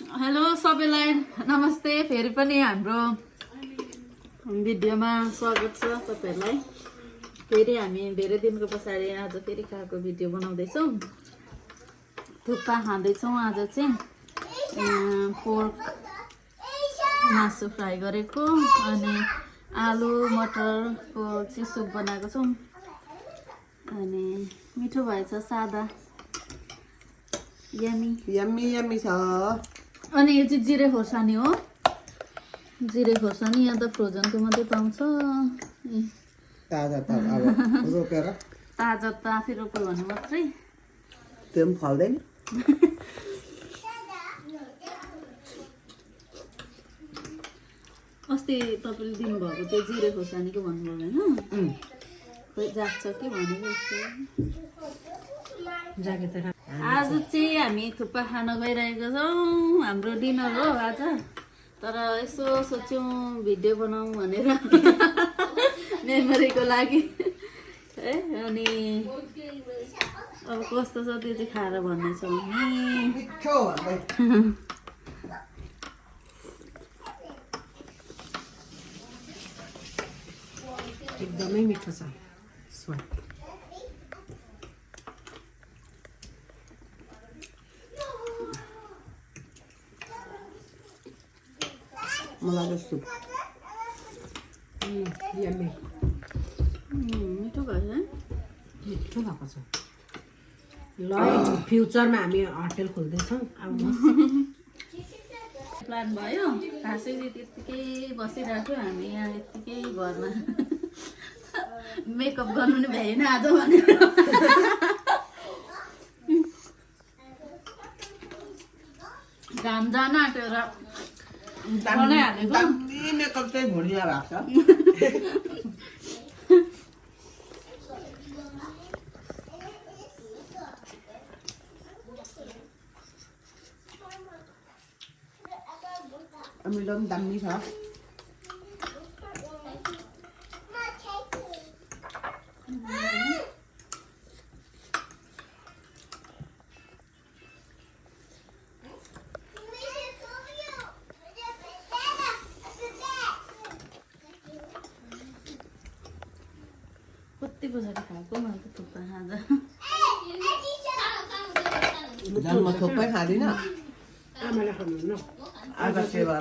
hello सबैलाई नमस्ते फेरि पनि हाम्रो भिडियोमा स्वागत छ तपाईहरुलाई फेरि हामी धेरै दिनको पछाडी आज फेरि खाएको भिडियो बनाउँदैछौँ थुक्पा खाँदैछौँ आज चाहिँ पोर्क मासु फ्राई गरेको अनि आलु मटरको चाहिँ सुप बनाएको छौँ अनि मिठो भएछ सादा यम्मी छ अनि यो चाहिँ जिरे खोर्सानी हो जिरे खोर्सानी यहाँ त फ्रोजनको मात्रै पाउँछ ताजा अब रोपेर ताजा त आफै रोप्यो भने मात्रै त्यो पनि फल्दैन अस्ति तपाईँले दिनुभएको त्यो जिरे खोर्सानीको भन्नुभयो होइन खोइ जाग्छ कि भनेको जागे त आज चाहिँ हामी थुक्पा खान गइरहेको छौँ हाम्रो डिनर हो आज तर यसो सोच्यौँ भिडियो बनाऊँ भनेर मेमोरीको लागि है अनि अब कस्तो छ त्यो चाहिँ खाएर भन्नेछौँ एकदमै मिठो छ स्वाद मलाई जस्तो यम्मी मिठो भयो है मिठो भएको छ ल फ्युचरमा हामी होटल खोल्दैछौँ प्लान भयो खासै त्यत्तिकै बसिरहेको हामी यहाँ यत्तिकै घरमा मेकअप गर्नु नि भएन आज भनेर घाम जान आँट्यो र दामी मेकअप चाहिँ भुलिया भएको छ अमिलो पनि दामी छ कति पछाडि खाएको मैले थुक्पा खाँदा जन्म थुक्पै खाँदिनँ आमाले खानु आज सेवा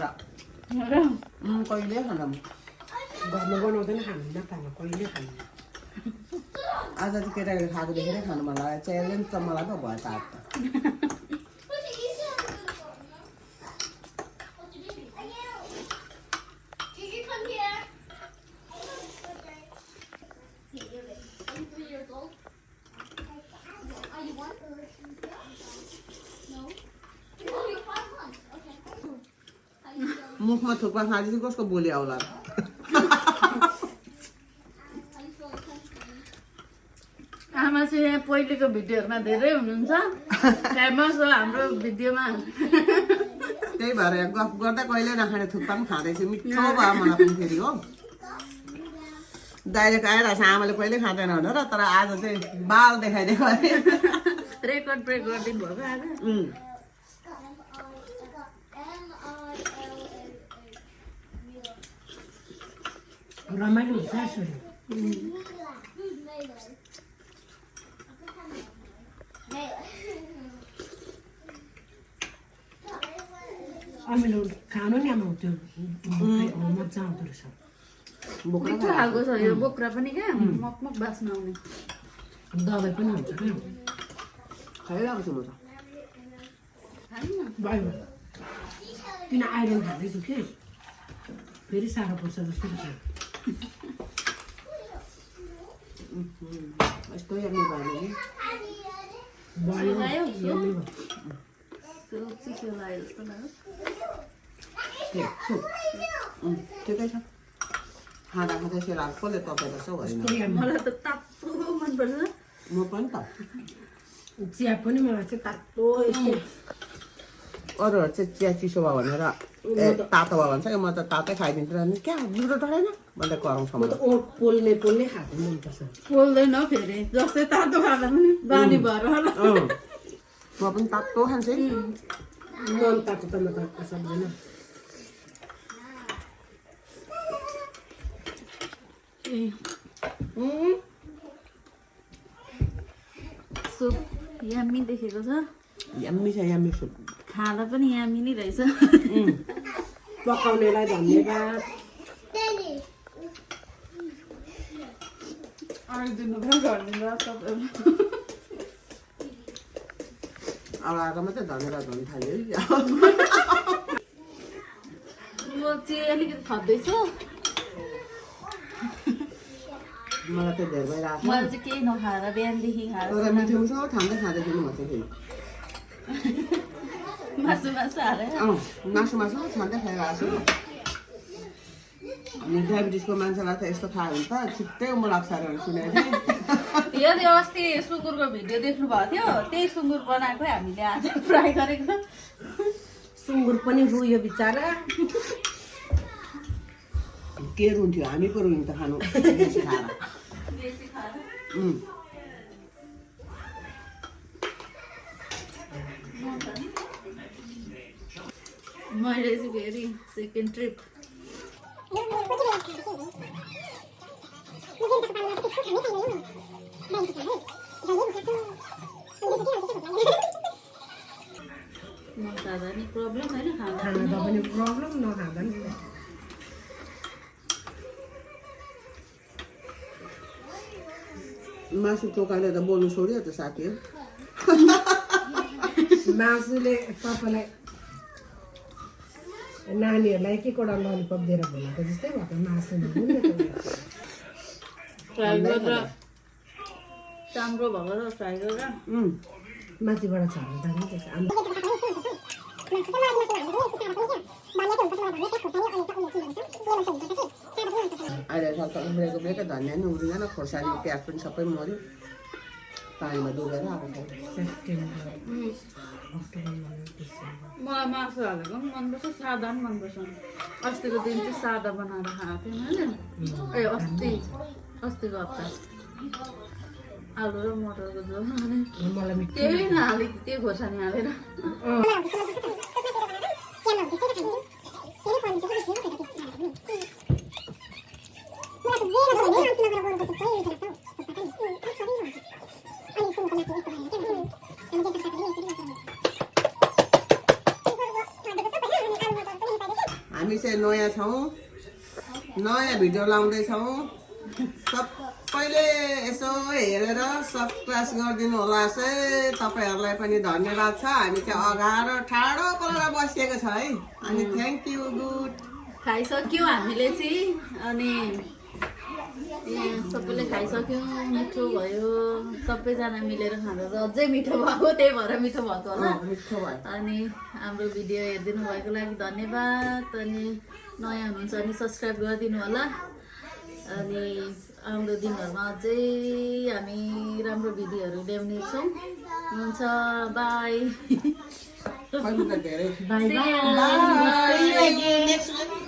कहिले खानु घरमा बनाउँदैन खानु खानु कहिले खानु आज चाहिँ केटाकेटी खाएको देखेरै खानु मन लाग्यो च्यालेन्ज त मलाई त भयो त मुखमा थुक्पा खाँदैछु कसको बोली आउला आमा चाहिँ यहाँ पहिलेको भिडियोहरूमा धेरै हुनुहुन्छ फेमस हो हाम्रो भिडियोमा त्यही भएर गफ गर्दा कहिले नखाने थुक्पा पनि खाँदैछु मिठो भयो मलाई पनि फेरि हो डाइरेक्ट आइरहेछ आमाले कहिले खाँदैन भनेर तर आज चाहिँ बाल देखाइदिएको रेकर्ड ब्रेक गरिदिनु भएको आज रमाइलो हुन्छ यसरी अमिलो खानु नि आमा त्यो मजा आउँदो रहेछ मिठो खालको छ यो बोक्रा पनि क्या मकमक बास्न आउने दबाई पनि हुन्छ क्या खाइरहेको छु म त भयो किन आइरन खाँदैछु कि फेरि साह्रो पर्छ जस्तो लाग्छ यस्तो यम्मी भयो चिसो लाग्यो जस्तो लाग्यो ठिकै छ खाँदा खाँदै सेला कसले तपाईँ जस्तो होइन मलाई त तातो मनपर्छ म पनि त चिया पनि मलाई चाहिँ तातो यस्तो अरूहरू चाहिँ चिया चिसो भयो भनेर तातो भयो भन्छ म त तातै खाइदिन्छु नि क्या बिग्रो डढेन भन्दै कराउँछ म त ओठ पोल्ने खाएको मनपर्छ पोल्दैन फेरि जस्तै तातो खाँदा पनि बानी भएर होला म पनि तातो खान्छु नुन तातो त म त सक्दैन सुप यम्मी देखेको छ यम्मी छ यम्मी सुप खाँदा पनि यम्मी नै रहेछ पकाउनेलाई धन्यवाद आइदिनु पनि गरिदिनु तपाईँहरू अब आएर मात्रै धनेर धुन थाल्यो म चाहिँ अलिकति थप्दैछु मलाई त धेरै भइरहेको छ मैले चाहिँ केही नखाएर बिहानदेखि खाएर तर मिठो छ खाँदै खाँदै दिनु भएको थियो मासु हालेर मासु छान्दै खाइरहेको छु अनि डायबिटिसको मान्छेलाई त यस्तो खायो भने त छिट्टै उमो लाग्छ अरे सुनेको थिएँ यो त्यो अस्ति सुँगुरको भिडियो देख्नु भएको थियो त्यही सुँगुर बनाएको हामीले आज फ्राई गरेको सुँगुर पनि रुयो बिचारा के रुन्थ्यो हामी पो रुन्थ्यो त खानु बेसी खाएर मैले चाहिँ फेरि सेकेन्ड ट्रिप नखाँदा नि प्रब्लम होइन खाँदा पनि प्रब्लम नखाँदा नि मासु टोकाले त बोल्नु छोड्यो त साथी मासुले तपाईँलाई नानीहरूलाई के कोडा ललिपप दिएर बोलाएको जस्तै भएको मासुमा फ्राई गरेर चाम्रो भएको फ्राई गरेर माथिबाट छ भने दामी देख्छ अहिले सक्छ उब्रेको ब्रेको धनिया नि उब्रिँदैन खोर्सानी प्याज पनि सबै मऱ्यो पानीमा डुबेर आएको छ मलाई मासु हालेको पनि मनपर्छ सादा पनि मनपर्छ अस्तिको दिन चाहिँ सादा बनाएर खाएको थिएँ मैले अस्तिको हप्ता आलु र मटरको झोल त्यही नहालेको त्यही खोर्सानी हालेर हामी चाहिँ नयाँ छौँ नयाँ भिडियो लाउँदैछौँ सबैले यसो हेरेर सब्सक्राइब गरिदिनु होला चाहिँ तपाईँहरूलाई पनि धन्यवाद छ हामी चाहिँ अगाडो ठाडो परेर बसिएको छ है अनि थ्याङ्क यू गुड खाइसक्यौँ हामीले चाहिँ अनि सबैले खाइसक्यौँ मिठो भयो सबैजना मिलेर खाँदा त अझै मिठो भएको त्यही भएर मिठो भएको होला मिठो भयो अनि हाम्रो भिडियो हेरिदिनु भएको लागि धन्यवाद अनि नयाँ हुनुहुन्छ भने सब्सक्राइब गरिदिनु होला अनि आउँदो दिनहरूमा अझै हामी राम्रो भिडियोहरू ल्याउने छौँ हुन्छ बाई धेरै बाई बाई